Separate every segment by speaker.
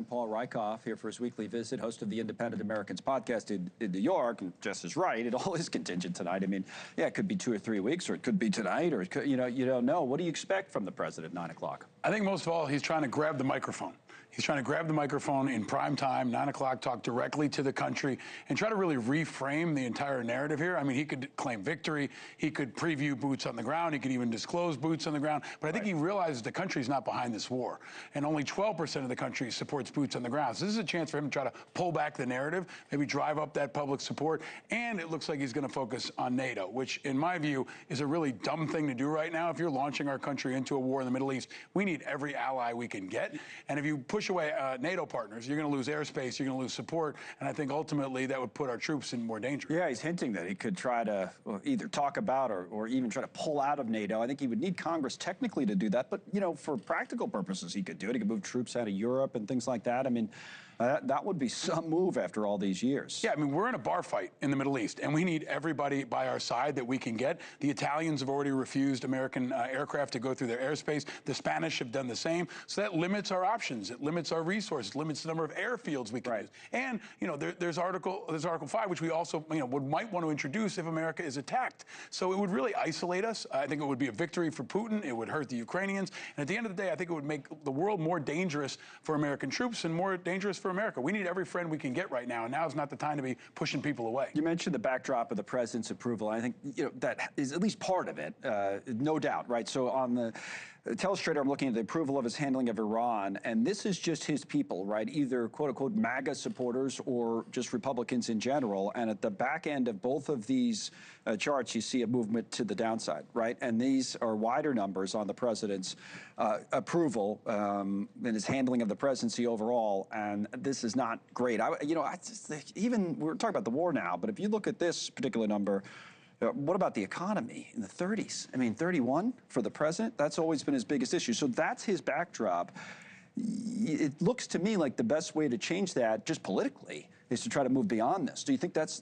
Speaker 1: Paul Rieckhoff here for his weekly visit, host of the Independent Americans podcast in New York. And Jess is right; it all is contingent tonight. I mean, yeah, it could be 2 or 3 weeks, or it could be tonight, or it could, you don't know. What do you expect from the president at 9 o'clock?
Speaker 2: I think most of all, he's trying to grab the microphone. He's trying to grab the microphone in prime time, 9 o'clock, talk directly to the country, and try to really reframe the entire narrative here. I mean, he could claim victory. He could preview boots on the ground. He could even disclose boots on the ground. But I think he realizes the country's not behind this war. And only 12% of the country supports boots on the ground. So this is a chance for him to try to pull back the narrative, maybe drive up that public support. And it looks like he's going to focus on NATO, which, in my view, is a really dumb thing to do right now. If you're launching our country into a war in the Middle East, we need every ally we can get. And if you push away NATO partners, you're going to lose airspace, you're going to lose support, and I think ultimately that would put our troops in more danger.
Speaker 1: Yeah, he's hinting that he could try to either talk about or even try to pull out of NATO. I think he would need Congress technically to do that, but, for practical purposes, he could do it. He could move troops out of Europe and things like that. I mean, that would be some move after all these years.
Speaker 2: Yeah, I mean, we're in a bar fight in the Middle East, and we need everybody by our side that we can get. The Italians have already refused American aircraft to go through their airspace. The Spanish have done the same. So that limits our options. It limits our resources, limits the number of airfields we can use. And, there's Article 5, which we also, might want to introduce if America is attacked. So it would really isolate us. I think it would be a victory for Putin. It would hurt the Ukrainians. And at the end of the day, I think it would make the world more dangerous for American troops and more dangerous for America. We need every friend we can get right now, and now is not the time to be pushing people away.
Speaker 1: You mentioned the backdrop of the president's approval. I think that is at least part of it, no doubt, right? So on the Telestrator, I'm looking at the approval of his handling of Iran, and this is just his people, right? Either quote-unquote MAGA supporters or just Republicans in general. And at the back end of both of these charts, you see a movement to the downside, right? And these are wider numbers on the president's approval and his handling of the presidency overall, and this is not great. I just think, even we're talking about the war now, but if you look at this particular number, what about the economy in the 30s? I mean, 31 for the president, that's always been his biggest issue. So that's his backdrop. It looks to me like the best way to change that, just politically, is to try to move beyond this. Do you think that's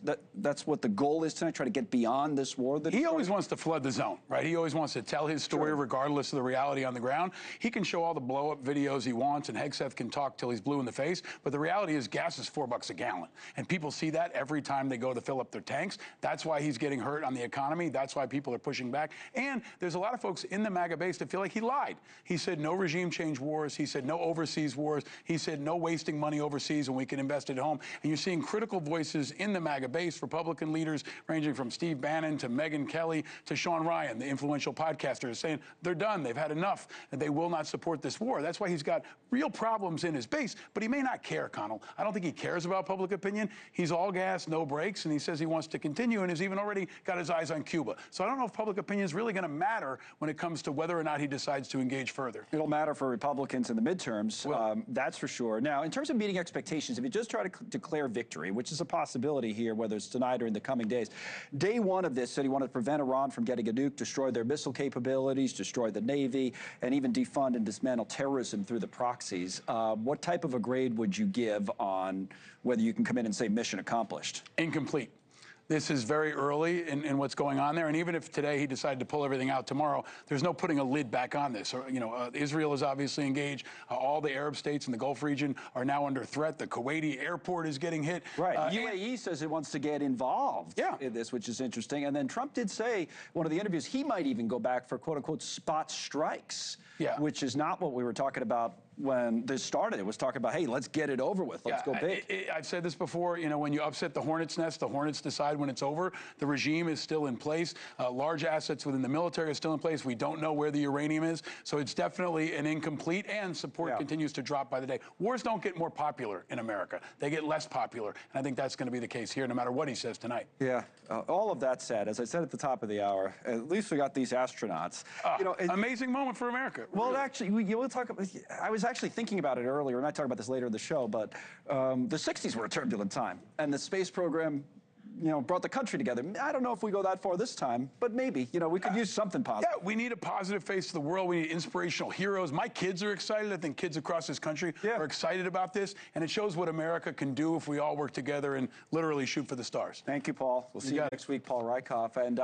Speaker 1: what the goal is tonight, try to get beyond this war?
Speaker 2: He always wants to flood the zone, right? He always wants to tell his story regardless of the reality on the ground. He can show all the blow-up videos he wants, and Hegseth can talk till he's blue in the face, but the reality is gas is $4 a gallon, and people see that every time they go to fill up their tanks. That's why he's getting hurt on the economy. That's why people are pushing back. And there's a lot of folks in the MAGA base that feel like he lied. He said no regime change wars. He said no overseas wars. He said no wasting money overseas when we can invest it at home. And you're seeing critical voices in the MAGA base, Republican leaders ranging from Steve Bannon to Megyn Kelly to Sean Ryan, the influential podcaster, saying they're done, they've had enough, and they will not support this war. That's why he's got real problems in his base, but he may not care, Connell. I don't think he cares about public opinion. He's all gas, no brakes, and he says he wants to continue, and has even already got his eyes on Cuba. So I don't know if public opinion is really going to matter when it comes to whether or not he decides to engage further.
Speaker 1: It'll matter for Republicans in the midterms, that's for sure. Now, in terms of meeting expectations, if you just try to declare victory, which is a possibility here, whether it's tonight or in the coming days. Day one of this said he wanted to prevent Iran from getting a nuke, destroy their missile capabilities, destroy the Navy, and even defund and dismantle terrorism through the proxies. What type of a grade would you give on whether you can come in and say mission accomplished?
Speaker 2: Incomplete. This is very early in what's going on there, and even if today he decided to pull everything out tomorrow, there's no putting a lid back on this. Israel is obviously engaged. All the Arab states in the Gulf region are now under threat. The Kuwaiti airport is getting hit.
Speaker 1: Right. UAE says it wants to get involved in this, which is interesting. And then Trump did say, one of the interviews, he might even go back for quote-unquote spot strikes, which is not what we were talking about when this started. It was talking about, hey, let's get it over with. Let's go big.
Speaker 2: I've said this before, when you upset the hornet's nest, the hornets decide when it's over. The regime is still in place. Large assets within the military are still in place. We don't know where the uranium is. So it's definitely an incomplete, and support continues to drop by the day. Wars don't get more popular in America. They get less popular. And I think that's going to be the case here, no matter what he says tonight.
Speaker 1: Yeah. All of that said, as I said at the top of the hour, at least we got these astronauts.
Speaker 2: Amazing moment for America.
Speaker 1: Well, actually, we'll talk about, I was actually thinking about it earlier, and I talk about this later in the show, but the 60s were a turbulent time, and the space program brought the country together. I don't know if we go that far this time, but maybe, we could use something positive.
Speaker 2: Yeah, we need a positive face to the world. We need inspirational heroes. My kids are excited. I think kids across this country are excited about this, and it shows what America can do if we all work together and literally shoot for the stars.
Speaker 1: Thank you, Paul. We'll see you next week, Paul Rieckhoff. And